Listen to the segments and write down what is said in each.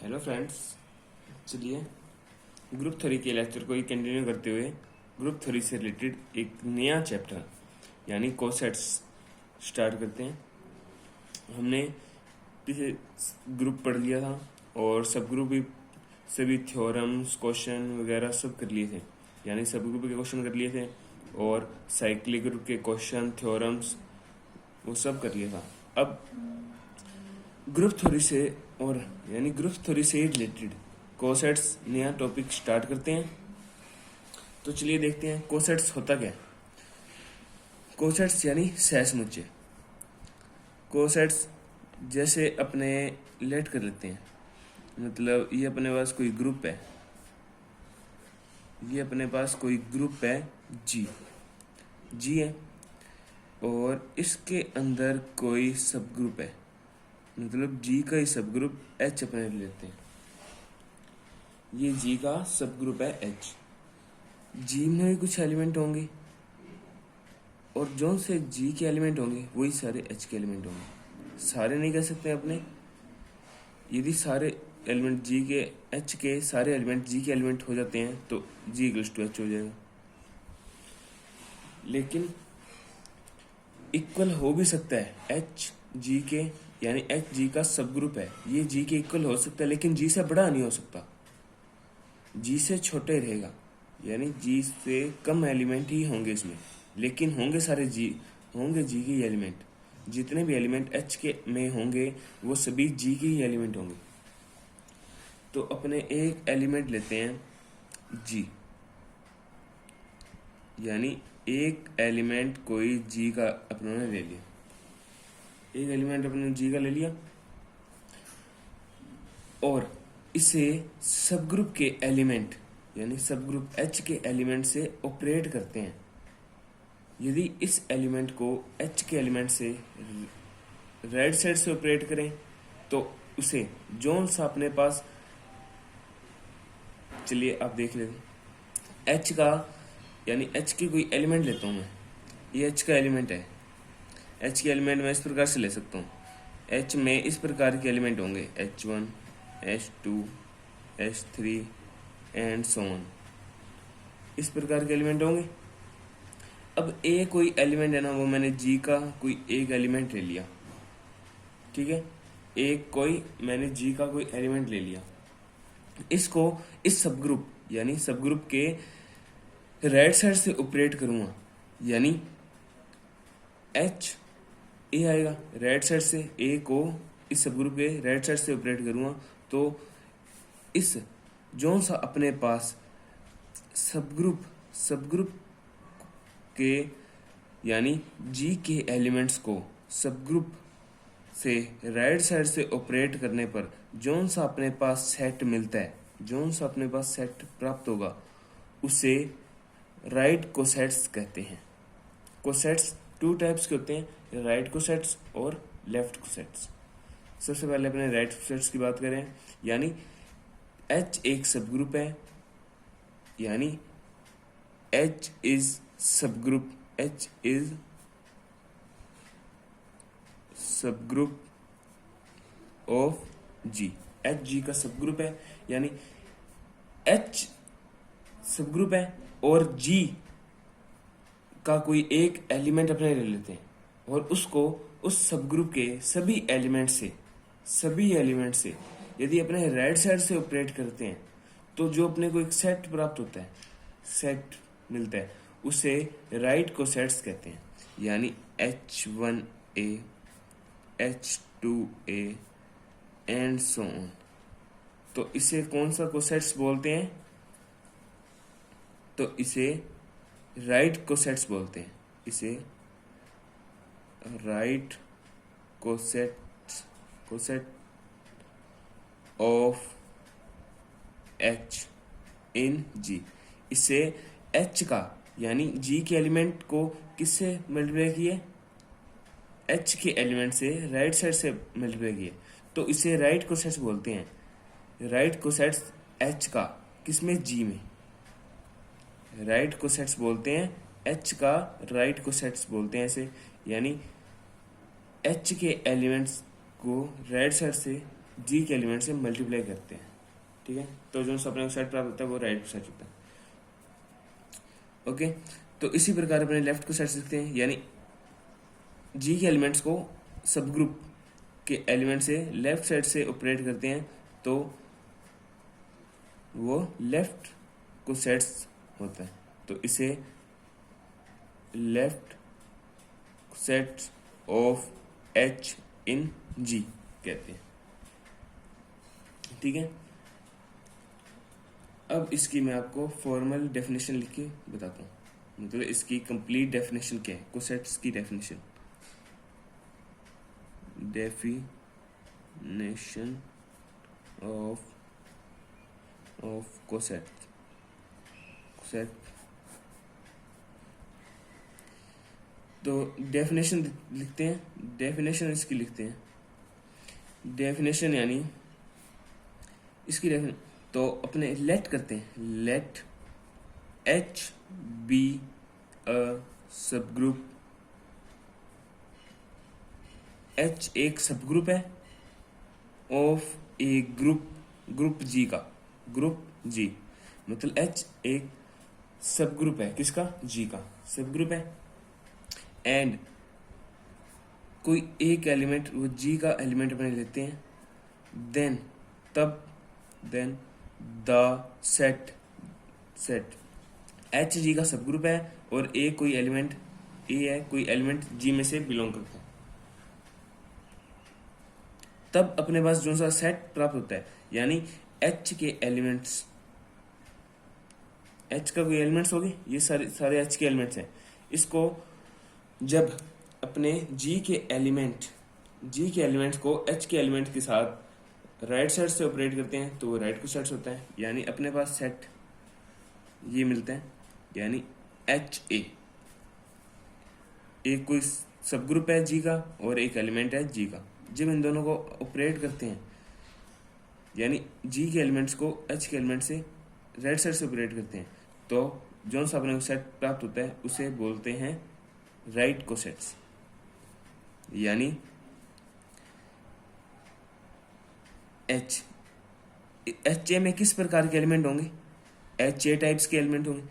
Hello friends, चलिए group theory के lecture को ही कंटिन्यू करते हुए ग्रुप थ्योरी से रिलेटेड एक नया चैप्टर यानी कोसेट्स स्टार्ट करते हैं। हमने पीछे ग्रुप पढ़ लिया था और सब ग्रुप भी सभी थ्योरम्स क्वेश्चन वगैरह सब कर लिए थे, यानी सब ग्रुप के क्वेश्चन कर लिए थे और साइक्लिक ग्रुप के क्वेश्चन थ्योरम्स वो सब कर लिया था। अब ग्रुप थ्योरी से और यानी ग्रुप थ्योरी से रिलेटेड कोसेट्स नया टॉपिक स्टार्ट करते हैं। तो चलिए देखते हैं कोसेट्स होता क्या है। कोसेट्स यानी सहसमुच्चय। कोसेट्स जैसे अपने लेट कर लेते हैं, मतलब ये अपने पास कोई ग्रुप है, ये अपने पास कोई ग्रुप है जी है और इसके अंदर कोई सब ग्रुप है, मतलब जी का ही सब ग्रुप एच अपने लेते हैं। ये जी का सब ग्रुप है एच। जी में भी कुछ एलिमेंट होंगे और जो से जी के एलिमेंट होंगे वही सारे एच के एलिमेंट होंगे। सारे नहीं कह सकते अपने, यदि सारे एलिमेंट जी के एच के सारे एलिमेंट जी के एलिमेंट हो जाते हैं तो जी इक्वल्स टू एच हो जाएगा। लेकिन इक्वल हो भी सकता है एच जी के, यानी एच जी का सब ग्रुप है, ये जी के इक्वल हो सकता है लेकिन जी से बड़ा नहीं हो सकता, जी से छोटे रहेगा, यानी जी से कम एलिमेंट ही होंगे इसमें, लेकिन होंगे सारे जी, होंगे जी के ही एलिमेंट। जितने भी एलिमेंट एच के में होंगे वो सभी जी के ही एलिमेंट होंगे। तो अपने एक एलिमेंट लेते हैं जी, यानी एक एलिमेंट कोई जी का अपने ले लिया, एक एलिमेंट अपने जी का ले लिया और इसे सब ग्रुप के एलिमेंट यानी सब ग्रुप एच के एलिमेंट से ऑपरेट करते हैं। यदि इस एलिमेंट को एच के एलिमेंट से राइट साइड से ऑपरेट करें तो उसे जोन सा अपने पास, चलिए आप देख लेते एच का, यानी एच की कोई एलिमेंट लेता हूँ मैं, ये एच का एलिमेंट है। एच के एलिमेंट मैं इस प्रकार से ले सकता हूँ, एच में इस प्रकार के एलिमेंट होंगे H1, H2, H3 and so on, इस प्रकार के एलिमेंट होंगे। अब ए कोई एलिमेंट है ना, वो मैंने जी का कोई एक एलिमेंट ले लिया, ठीक है, एक कोई मैंने जी का कोई एलिमेंट ले लिया, इसको इस सब ग्रुप यानी सब ग्रुप के राइट साइड से ऑपरेट करूंगा, यानी एच ए आएगा राइट साइड से, ए को इस सब ग्रुप के राइट साइड से ऑपरेट करूंगा तो इस जोन सा अपने पास सब ग्रुप के यानी जी के एलिमेंट्स को सब ग्रुप से राइट साइड से ऑपरेट करने पर जोन सा अपने पास सेट मिलता है, जोन सा अपने पास सेट प्राप्त होगा उसे राइट कोसेट्स कहते हैं। कोसेट्स टू टाइप्स के होते हैं, राइट कोसेट्स और लेफ्ट कोसेट्स। सबसे पहले अपने राइट कोसेट्स की बात करें, यानी एच एक सब ग्रुप है, यानी H is sub group, H is sub group of G, H G का सब ग्रुप है, यानी एच सब ग्रुप है और जी का कोई एक एलिमेंट अपने ले लेते हैं और उसको उस सब ग्रुप के सभी एलिमेंट से यदि अपने राइट साइड से ऑपरेट करते हैं तो जो अपने को एक सेट प्राप्त होता है, सेट मिलता है, उसे राइट कोसेट्स कहते हैं। यानी H1A, H2A and so on. तो इसे कौन सा कोसेट्स बोलते हैं? तो इसे राइट कोसेट्स बोलते हैं, इसे right coset of H in जी। इसे एच का यानी जी के एलिमेंट को किससे मल्टीप्लाई किए? एच के एलिमेंट से राइट साइड से मल्टीप्लाई किए तो इसे राइट कोसेट्स बोलते हैं। राइट कोसेट्स एच का किसमें? जी में। राइट कोसेट्स बोलते हैं एच का, राइट कोसेट्स बोलते हैं ऐसे, यानी एच के एलिमेंट्स को राइट साइड से जी के एलिमेंट से मल्टीप्लाई करते हैं, ठीक है। तो जो अपने को सेट प्राप्त होता है वो राइट को सेट होता है। ओके, तो इसी प्रकार अपने लेफ्ट को सेट सकते हैं, यानी जी के एलिमेंट्स को सब ग्रुप के एलिमेंट से लेफ्ट साइड से ऑपरेट करते हैं तो वो लेफ्ट को सेट्स होता है, तो इसे left sets of H in जी कहते हैं, ठीक है। अब इसकी मैं आपको फॉर्मल डेफिनेशन लिख के बताता हूँ, मतलब इसकी कंप्लीट डेफिनेशन क्या है, कोसेट्स की डेफिनेशन ऑफ कोसेट तो डेफिनेशन लिखते हैं, डेफिनेशन इसकी लिखते हैं, डेफिनेशन यानी इसकी डेफिनेशन तो अपने लेट करते हैं, लेट एच बी अ सब ग्रुप, एच एक सब ग्रुप है ऑफ ए ग्रुप जी का, ग्रुप जी मतलब एच एक सब ग्रुप है, किसका, जी का सब ग्रुप है, एंड कोई एक एलिमेंट वो जी का एलिमेंट अपने लेते हैं, then the set H G का सब ग्रुप है और ए कोई एलिमेंट ए है, कोई एलिमेंट जी में से बिलोंग करता है, तब अपने पास जो सा सेट प्राप्त होता है, यानी एच के एलिमेंट्स, एच का कोई एलिमेंट्स होंगे, ये सारे एच के एलिमेंट्स हैं, इसको जब अपने जी के एलिमेंट्स को एच के एलिमेंट के साथ राइट साइड से ऑपरेट करते हैं तो वो राइट को सेट्स होता है, यानी अपने पास सेट ये मिलता है, यानी एच ए एक कोई सब ग्रुप है जी का और एक एलिमेंट है जी का, जब इन दोनों को ऑपरेट करते हैं यानी जी के एलिमेंट्स को एच के एलिमेंट से राइट साइड से ऑपरेट करते हैं तो जो सा अपने को सेट प्राप्त होता है उसे बोलते हैं राइट कोसेट्स, यानी एच ए में किस प्रकार के एलिमेंट होंगे, एच ए टाइप्स के एलिमेंट होंगे,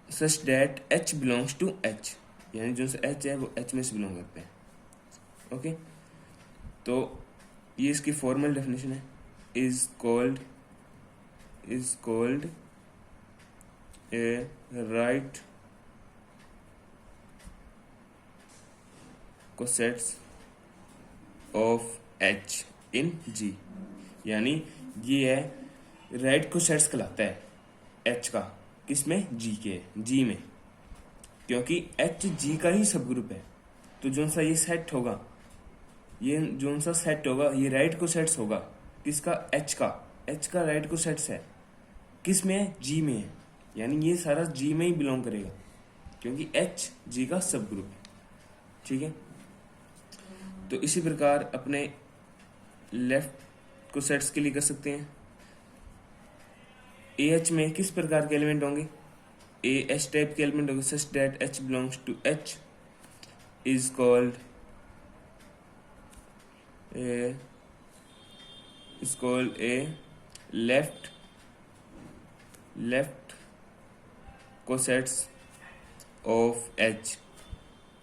such that H belongs to H, यानी जो एच है वो एच में से बिलोंग करते हैं। ओके, तो ये इसकी फॉर्मल डेफिनेशन है, is called a right cosets of H in G, यानी ये है राइट कोसेट्स कहलाता है एच का, किसमें, जी में, क्योंकि एच जी का ही सब ग्रुप है, तो जो सा ये सेट होगा, ये जो सा सेट होगा ये राइट को सेट्स होगा, किसका, एच का राइट को सेट्स है, किस में है, जी में है, यानी ये सारा जी में ही बिलोंग करेगा क्योंकि एच जी का सब ग्रुप है, ठीक है। तो इसी प्रकार अपने लेफ्ट को सेट्स के लिए कर सकते हैं, ए एच में किस प्रकार के एलिमेंट होंगे, ए एच टाइप के एलिमेंट होंगे, such that H belongs to H is called a left cosets of H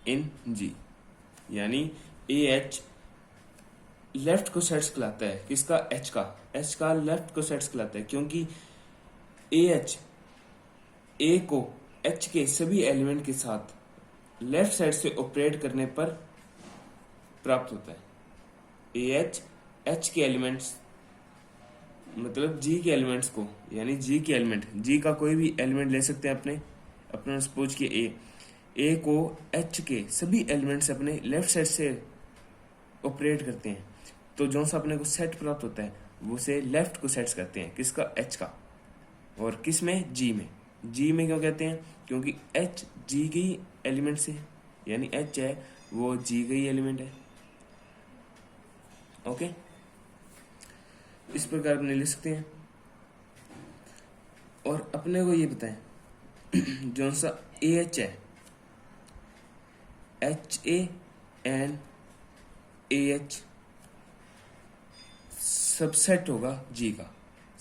in G, यानी ए एच लेफ्ट कोसेट्स कहलाता है, किसका, एच का लेफ्ट कोसेट्स कहलाता है, क्योंकि ए को एच के सभी एलिमेंट के साथ लेफ्ट साइड से ऑपरेट करने पर प्राप्त होता है। एच के एलिमेंट्स मतलब जी के एलिमेंट्स को, यानी जी के एलिमेंट, जी का कोई भी एलिमेंट ले सकते हैं अपने सपोज के ए को एच के सभी एलिमेंट्स अपने लेफ्ट साइड से ऑपरेट करते हैं, तो जो सा अपने को सेट प्राप्त होता है वो से लेफ्ट को सेट्स करते हैं, किसका, एच का, और किस में, जी में क्यों कहते हैं, क्योंकि एच जी के ही एलिमेंट से, यानी एच है वो जी का ही एलिमेंट है। ओके, इस प्रकार अपने लिख सकते हैं, और अपने को ये बताएं जो सा ए एच है, H A and A H subset होगा जी का,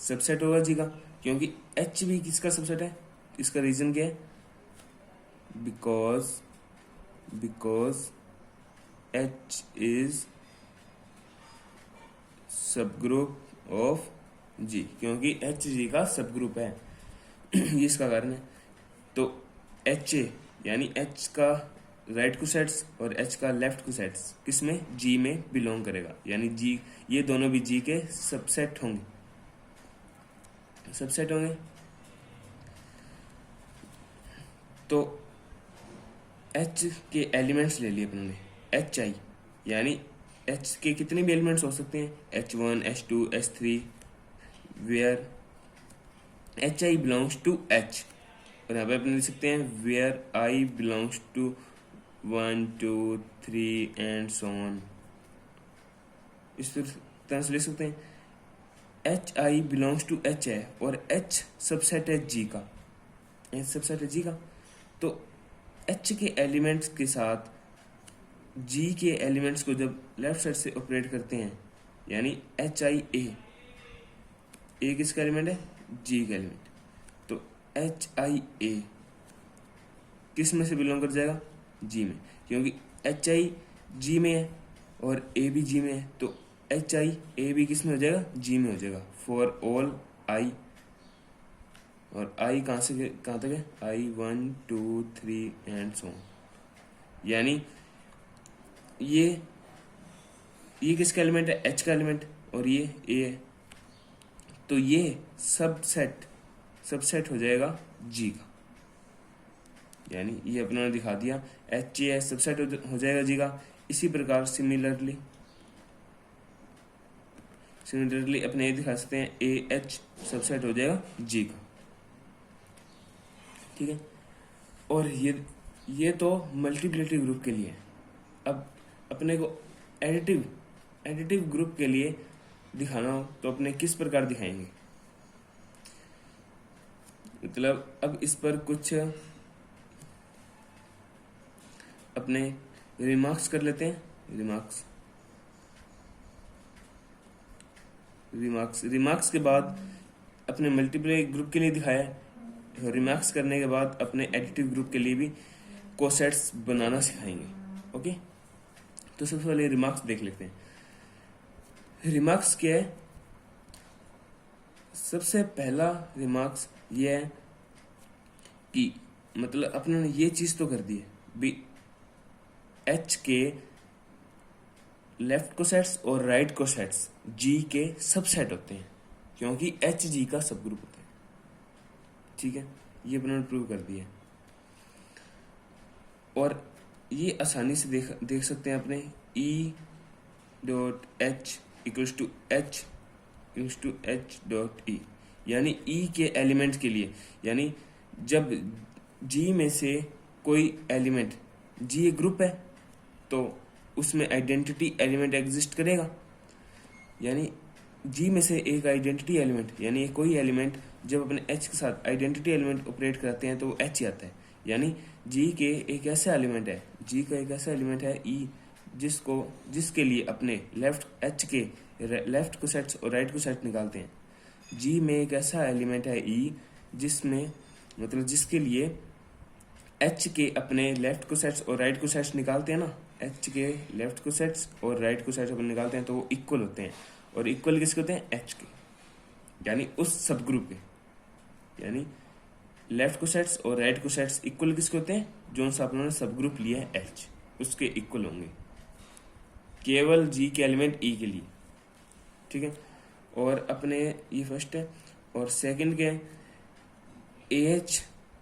सबसेट होगा जी का, क्योंकि एच भी किसका सबसेट है। इसका रीजन क्या है, because H is sub group of जी, क्योंकि एच जी का सब ग्रुप है। ये इसका कारण है। तो एच ए यानी एच का राइट को सेट्स और एच का लेफ्ट को सेट्स किस में, जी में बिलोंग करेगा, यानी जी, ये दोनों भी जी के सबसेट होंगे, सबसेट होंगे। तो एच के एलिमेंट्स ले लिए अपने, एच आई, यानी एच के कितने भी एलिमेंट्स हो सकते हैं, H1 H2 H3, where H I belongs to H, और यहाँ पे अपन लिख सकते हैं where I belongs to 1 2 3 and so on. इस तरह से लिख सकते हैं H I belongs to H है और एच सबसेट है जी का, एच सबसेट है जी का। तो एच के एलिमेंट्स के साथ जी के एलिमेंट्स को जब लेफ्ट साइड से ऑपरेट करते हैं, यानी एच आई ए किसका एलिमेंट है, जी का एलिमेंट, तो एच आई ए किस में से बिलोंग कर जाएगा, जी में, क्योंकि एच आई जी में है और ए भी जी में है, तो एच आई ए भी किस में हो जाएगा, जी में हो जाएगा, फॉर ऑल आई। और आई कहाँ से कहाँ तक है, आई 1 2 3 एंड सो ऑन, यानी ये किसका एलिमेंट है, एच का एलिमेंट, और ये ए है, तो ये सबसेट हो जाएगा जी का, यानी ये अपने ने दिखा दिया एच ए सबसेट हो जाएगा जी का। इसी प्रकार सिमिलरली अपने ये दिखा सकते हैं ए एच सबसेट हो जाएगा जी का, ठीक है। और ये तो मल्टीप्लिकेटिव ग्रुप के लिए है। अब अपने को एडिटिव ग्रुप के लिए दिखाना हो तो अपने किस प्रकार दिखाएंगे, मतलब अब इस पर कुछ अपने रिमार्क्स कर लेते हैं। रिमार्क्स के बाद अपने मल्टीप्लाई ग्रुप के लिए दिखाया है, रिमार्क्स करने के बाद अपने एडिटिव ग्रुप के लिए भी कोसेट्स बनाना सिखाएंगे। ओके, तो सबसे पहले रिमार्क्स देख लेते हैं। रिमार्क्स क्या है, सबसे पहला रिमार्क्स ये है कि मतलब अपने ने ये चीज तो कर दी है भी, एच के लेफ्ट को सेट्स और राइट को सेट्स जी के सबसेट होते हैं, क्योंकि एच जी का सब ग्रुप होता है, ठीक है। ये अपने प्रूव कर दिया, और ये आसानी से देख सकते हैं अपने E dot H equals to H dot E, यानी E के एलिमेंट के लिए, यानी जब G में से कोई एलिमेंट, G एक ग्रुप है तो उसमें आइडेंटिटी एलिमेंट एग्जिस्ट करेगा, यानी G में से एक आइडेंटिटी एलिमेंट, यानी कोई एलिमेंट जब अपने H के साथ आइडेंटिटी एलिमेंट ऑपरेट कराते हैं तो वो H ही आता है, यानी G के एक ऐसा एलिमेंट है, G का एक ऐसा एलिमेंट है E, जिसके लिए अपने H के लेफ्ट को सेट्स और राइट को सेट निकालते हैं। G में एक ऐसा एलिमेंट है E जिसमें मतलब जिसके लिए H के अपने लेफ्ट को सेट्स और राइट को सेट्स निकालते हैं ना, H के लेफ्ट को सेट्स और राइट को सेट्स अपन निकालते हैं तो वो इक्वल होते हैं, और इक्वल किसके होते हैं, H के, यानी उस सब ग्रुप के, यानी लेफ्ट को सेट्स और राइट को सेट्स इक्वल किसके होते हैं, जो सा अपनों ने सब ग्रुप लिया है H, उसके इक्वल होंगे केवल G के एलिमेंट E के लिए, ठीक है। और अपने ये फर्स्ट है, और सेकंड क्या है,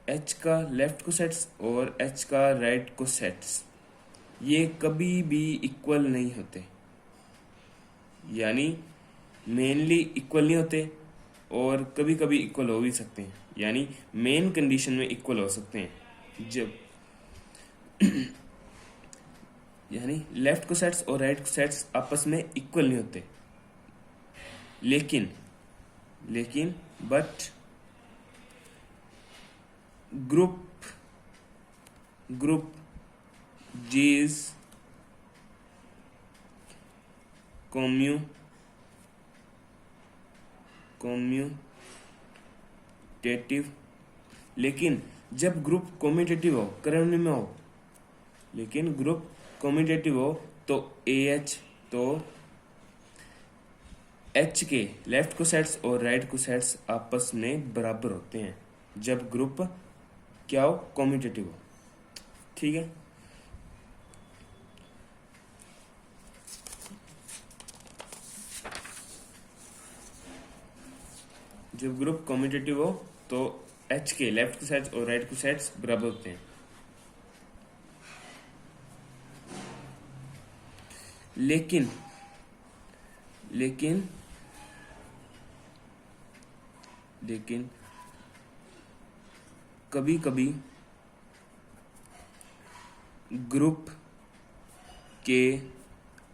H का लेफ्ट को सेट्स और H का राइट को सेट्स ये कभी भी इक्वल नहीं होते, यानी मेनली इक्वल नहीं होते और कभी कभी इक्वल हो भी सकते हैं, यानी मेन कंडीशन में इक्वल हो सकते हैं जब यानी लेफ्ट को सेट्स और राइट को सेट्स आपस में इक्वल नहीं होते, लेकिन but group G is commutative, लेकिन जब ग्रुप कॉम्यूटेटिव हो, क्रमनिर्णय में हो, लेकिन ग्रुप कॉम्यूटेटिव हो तो AH, तो H के लेफ्ट कोसेट्स और राइट कोसेट्स आपस में बराबर होते हैं जब ग्रुप क्या हो, कॉम्यूटेटिव हो। ठीक है, जब ग्रुप कॉम्यूटेटिव हो तो H के लेफ्ट कोसेट्स और राइट कोसेट्स बराबर होते हैं। लेकिन लेकिन लेकिन कभी कभी ग्रुप के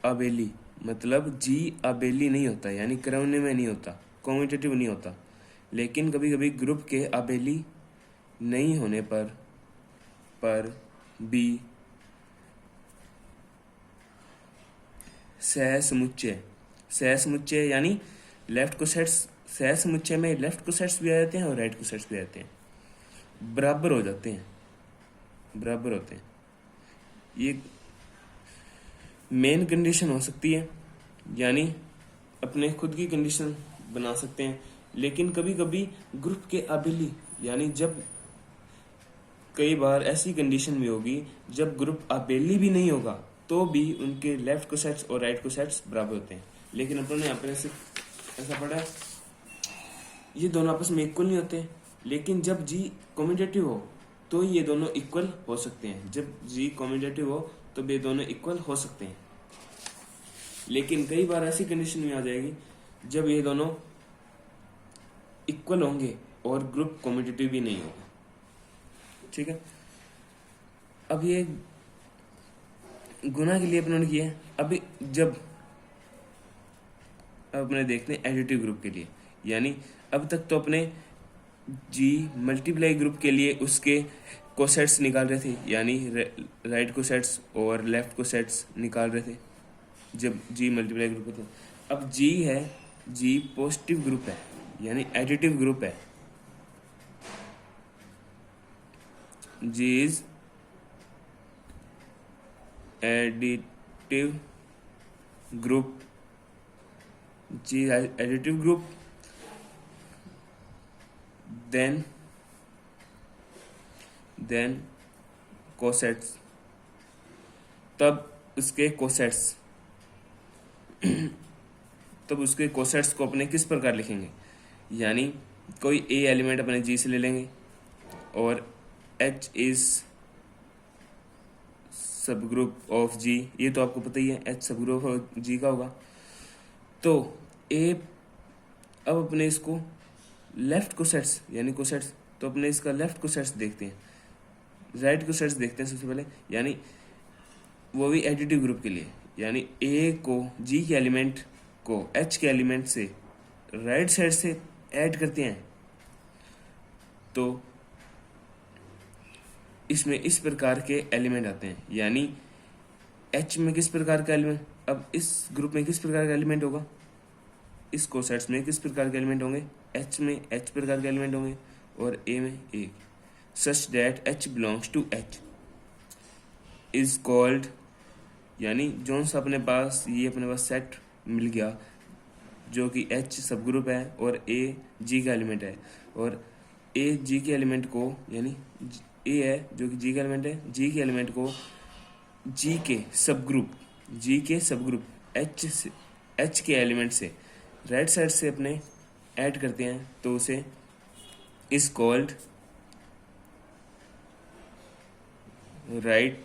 अबेली, मतलब जी अबेली नहीं होता, यानी क्रमनिर्णय में नहीं होता, कॉम्यूटेटिव नहीं होता। लेकिन कभी कभी ग्रुप के अबेली नहीं होने पर भी सहसमुच्चय यानी लेफ्ट कोसेट्स, सहसमुच्चय में लेफ्ट कोसेट्स भी आ जाते हैं और राइट कोसेट्स भी आ जाते हैं, बराबर हो जाते हैं, बराबर होते हैं। ये मेन कंडीशन हो सकती है, यानी अपने खुद की कंडीशन बना सकते हैं। लेकिन कभी कभी ग्रुप के अबेली, यानी जब कई बार ऐसी कंडीशन भी होगी जब ग्रुप अबेली भी नहीं होगा तो भी उनके लेफ्ट कोसेट्स और राइट कोसेट्स बराबर होते हैं। लेकिन अपन ने यहाँ पर ऐसा पढ़ा है, ये दोनों आपस में इक्वल नहीं होते, लेकिन जब जी कॉम्यूटेटिव हो तो ये दोनों इक्वल हो सकते हैं। जब जी कॉम्यूटेटिव हो तो ये दोनों इक्वल हो सकते हैं। लेकिन कई बार ऐसी कंडीशन में आ जाएगी जब ये दोनों इक्वल होंगे और ग्रुप कॉम्यूटेटिव भी नहीं होगा। ठीक है, अब ये गुना के लिए अपने किया है। अभी जब अब अपने देखते हैं एडिटिव ग्रुप के लिए, यानी अब तक तो अपने जी मल्टीप्लाई ग्रुप के लिए उसके कोसेट्स निकाल रहे थे, यानी राइट कोसेट्स और लेफ्ट कोसेट्स निकाल रहे थे जब जी मल्टीप्लाई ग्रुप होता। अब जी है, जी पॉजिटिव ग्रुप है, यानी एडिटिव ग्रुप है। G is additive group, G additive group, then cosets, तब उसके कोसेट्स को अपने किस प्रकार लिखेंगे, यानी कोई ए एलिमेंट अपने जी से ले लेंगे और H is sub group of जी, ये तो आपको पता ही है H सब ग्रुप ऑफ जी का होगा। तो ए, अब अपने इसको लेफ्ट कोसेट्स यानी कोसेट्स, तो अपने इसका लेफ्ट कोसेट्स देखते हैं, राइट कोसेट्स देखते हैं सबसे पहले, यानी वो भी एडिटिव ग्रुप के लिए, यानी ए को जी के एलिमेंट को H के एलिमेंट से राइट साइड से ऐड करते हैं तो इसमें इस प्रकार के एलिमेंट आते हैं। यानी H में किस प्रकार का एलिमेंट, अब इस ग्रुप में किस प्रकार का एलिमेंट होगा, इस कोसेट्स में किस प्रकार के एलिमेंट होंगे, H में H प्रकार के एलिमेंट होंगे और A में A, such that H belongs to H is called, यानी जो सा अपने पास सेट मिल गया जो कि H सब ग्रुप है और A G का एलिमेंट है, और A G के एलिमेंट को, यानी A है जो कि G का एलिमेंट है, G के एलिमेंट को G के सब ग्रुप H के एलिमेंट से राइट साइड से अपने ऐड करते हैं तो उसे is called right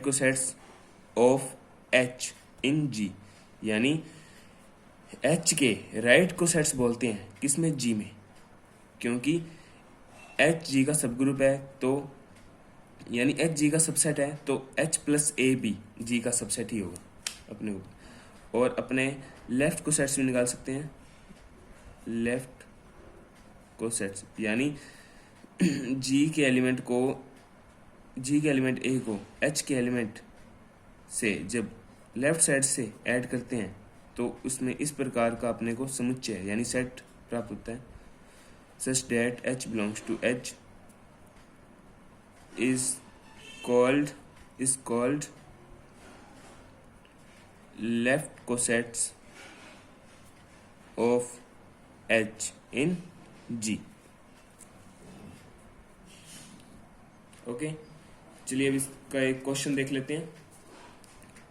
cosets of H in G, यानी H के राइट कोसेट्स बोलते हैं किसमें, G में, क्योंकि H G का सब ग्रुप है, तो यानी H G का सबसेट है तो H प्लस A भी G का सबसेट ही होगा अपने ऊपर। और अपने लेफ्ट कोसेट्स भी निकाल सकते हैं, लेफ्ट कोसेट्स यानी G के एलिमेंट A को H के एलिमेंट से जब लेफ्ट साइड से ऐड करते हैं तो उसमें इस प्रकार का अपने को समुच्चय यानी सेट प्राप्त होता है। Such that H belongs to H is called left cosets of H in G। Okay, चलिए अब इसका एक क्वेश्चन देख लेते हैं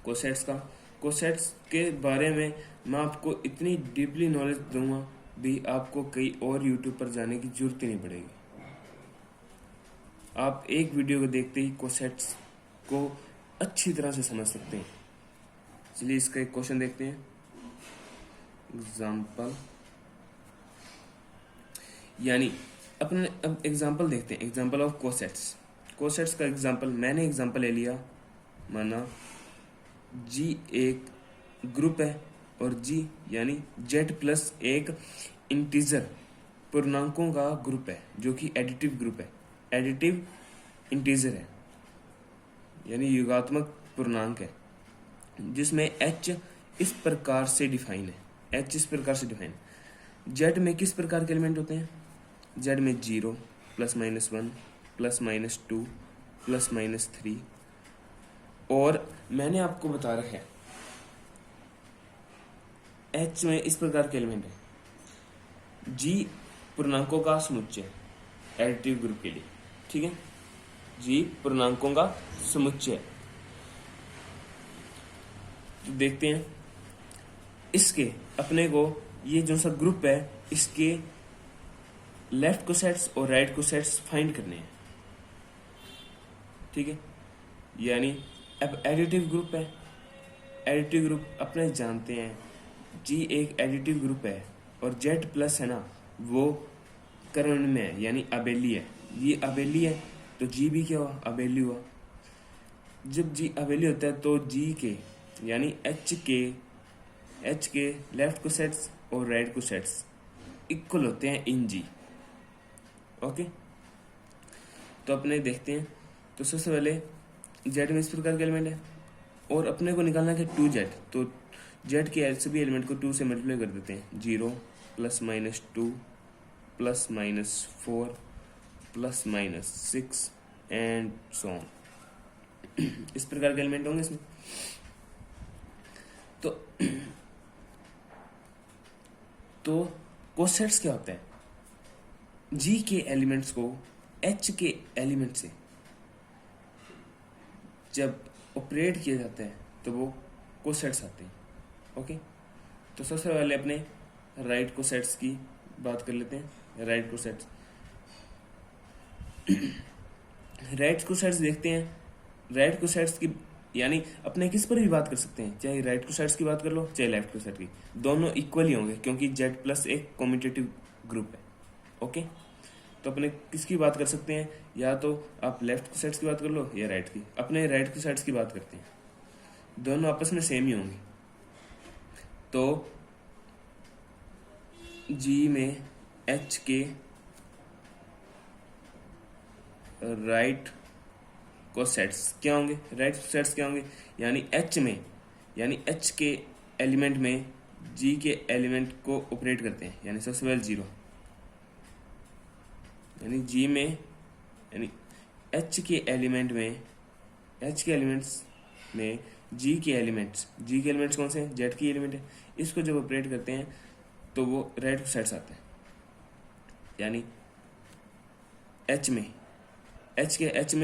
कोसेट्स का। कोसेट्स के बारे में मैं आपको इतनी डीपली नॉलेज दूंगा भी आपको कहीं और यूट्यूब पर जाने की जरूरत ही नहीं पड़ेगी। आप एक वीडियो को देखते ही कोसेट्स को अच्छी तरह से समझ सकते हैं। चलिए इसका एक क्वेश्चन देखते हैं। एग्जाम्पल, यानी अपने अब एग्जाम्पल देखते हैं। Example of cosets. कोसेट्स का एग्जाम्पल, मैंने एग्जाम्पल ले लिया, माना जी एक ग्रुप है और जी यानी जेड प्लस एक इंटीजर पूर्णांकों का ग्रुप है जो कि एडिटिव ग्रुप है। एडिटिव इंटीजर है यानी युगात्मक पूर्णांक है, जिसमें एच इस प्रकार से डिफाइन है। एच इस प्रकार से डिफाइन है। जेड में किस प्रकार के एलिमेंट होते हैं? जेड में 0 +-1 +-2 +-3, और मैंने आपको बता रखा है एच में इस प्रकार के एलिमेंट है। जी पूर्णांकों का समुच्चय एडिटिव ग्रुप के लिए, ठीक है। जी पूर्णांकों का समुच्चय। तो देखते हैं इसके अपने को ये जो सा ग्रुप है इसके लेफ्ट कोसेट्स और राइट कोसेट्स फाइंड करने हैं, ठीक है। यानी अब एडिटिव ग्रुप है। एडिटिव ग्रुप अपने जानते हैं, जी एक एडिटिव ग्रुप है और जेड प्लस है ना वो कर्ण में है यानी अबेली है। ये अबेली है तो जी भी क्या हुआ? अबेली हुआ। जब जी अबेली होता है तो जी के यानी एच के लेफ्ट कोसेट्स और राइट कोसेट्स इक्वल होते हैं इन जी। ओके, तो अपने देखते हैं। तो सबसे पहले जेड में इस प्रकार के एलिमेंट है और अपने को निकालना है 2z। तो जेड के सभी एलिमेंट को 2 से मल्टीप्लाई कर देते हैं। 0 +-2 +-4 +-6 एंड सो ऑन। इस प्रकार के एलिमेंट होंगे इसमें। तो कोसेट्स क्या होता है? जी के एलिमेंट्स को एच के एलिमेंट से जब ऑपरेट किया जाता है तो वो कोसेट्स आते हैं। ओके, तो सबसे पहले अपने राइट कोसेट्स की बात कर लेते हैं। राइट कोसेट्स राइट कोसेट्स देखते हैं। राइट कोसेट्स की यानी अपने किस पर भी बात कर सकते हैं, चाहे राइट कोसेट्स की बात कर लो चाहे लेफ्ट कोसेट की, दोनों इक्वल ही होंगे क्योंकि जेड प्लस एक कम्यूटेटिव ग्रुप है। ओके, तो अपने किसकी बात कर सकते हैं? या तो आप लेफ्ट कोसेट्स की बात कर लो या राइट की। अपने राइट कोसेट्स की बात करते हैं, दोनों आपस में सेम ही होंगे। तो जी में एच के राइट कोसेट्स क्या होंगे? राइट कोसेट्स क्या होंगे? यानी एच में यानी एच के एलिमेंट में जी के एलिमेंट को ऑपरेट करते हैं। यानी सबसे पहले 0 यानी जी में यानी एच के एलिमेंट्स में जी के एलिमेंट्स कौन से हैं? जेड की एलिमेंट है। इसको जब ऑपरेट करते हैं तो वो राइट कोसेट्स आते हैं। यानी एच में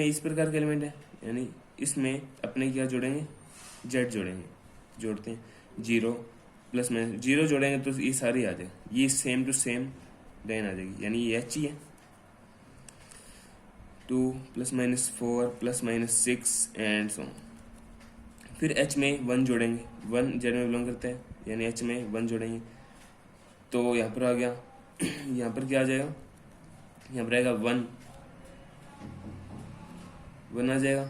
इस प्रकार के एलिमेंट है, यानी इसमें अपने क्या जोड़ेंगे? जेड जोड़ते हैं। 0 +-0 जोड़ेंगे तो ये सारी आ जाएगी, ये सेम टू सेम लाइन आ जाएगी, यानी ये एच ही है। 2 +-4 +-6 एंड सो। फिर एच में 1 जोड़ेंगे, 1 जेड में बिलोंग करता है यानी एच में 1 जोड़ेंगे तो यहाँ पर आ गया यहाँ पर क्या आ जाएगा? यहाँ पर आएगा 1 आ जाएगा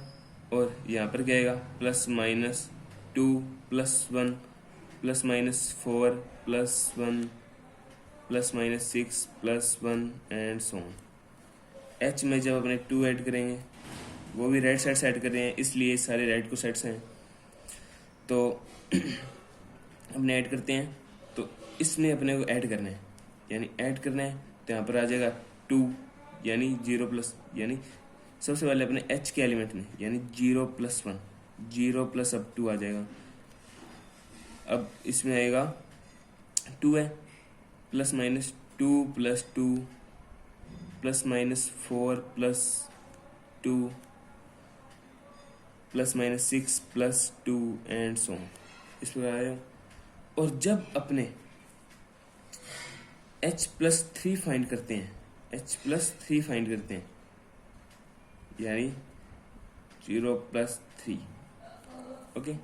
और यहाँ पर क्या आएगा? +-2 +1 +-4 +1 +-6 +1 एंड सो ऑन। एच में जब अपने 2 ऐड करेंगे, वो भी राइट साइड से ऐड कर रहे हैं इसलिए सारे राइट को सेट्स हैं, तो अपने ऐड करते हैं, तो इसमें अपने को ऐड करना है, यानी ऐड करना है, तो यहाँ पर आ जाएगा 2 यानी 0 प्लस, यानी सबसे पहले अपने h के एलिमेंट में यानी 0 प्लस 1, 0 प्लस अब 2 आ जाएगा। अब इसमें आएगा 2 है, plus minus 2 plus 2 plus minus 4 plus 2 plus minus 6 plus 2 and so on, इस प्रकार आएगा। और जब अपने h प्लस 3 फाइंड करते हैं, h प्लस 3 फाइंड करते हैं, यानी 0 प्लस 3, ओके,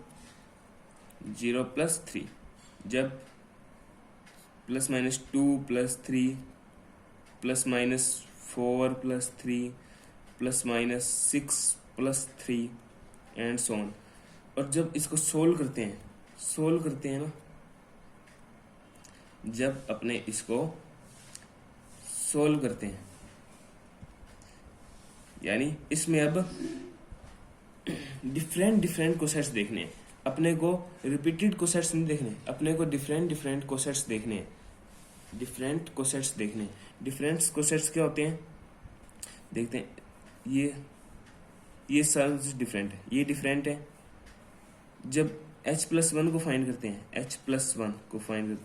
0 प्लस 3, जब plus minus 2 plus 3 plus minus 4 plus 3 plus minus 6 plus 3 and so on. और जब इसको सोल्व करते हैं ना, जब अपने इसको सोल्व करते हैं, यानी इसमें अब डिफरेंट कोसेट्स देखने हैं अपने को, रिपीटेड कोसेट्स नहीं देखने, अपने को डिफरेंट कोसेट्स देखने हैं, डिफरेंट कोसेट्स क्या होते हैं देखते हैं। ये सब डिफरेंट है, ये डिफरेंट है। जब h प्लस 1 को फाइंड करते हैं, h प्लस 1 को फाइंड करते हैं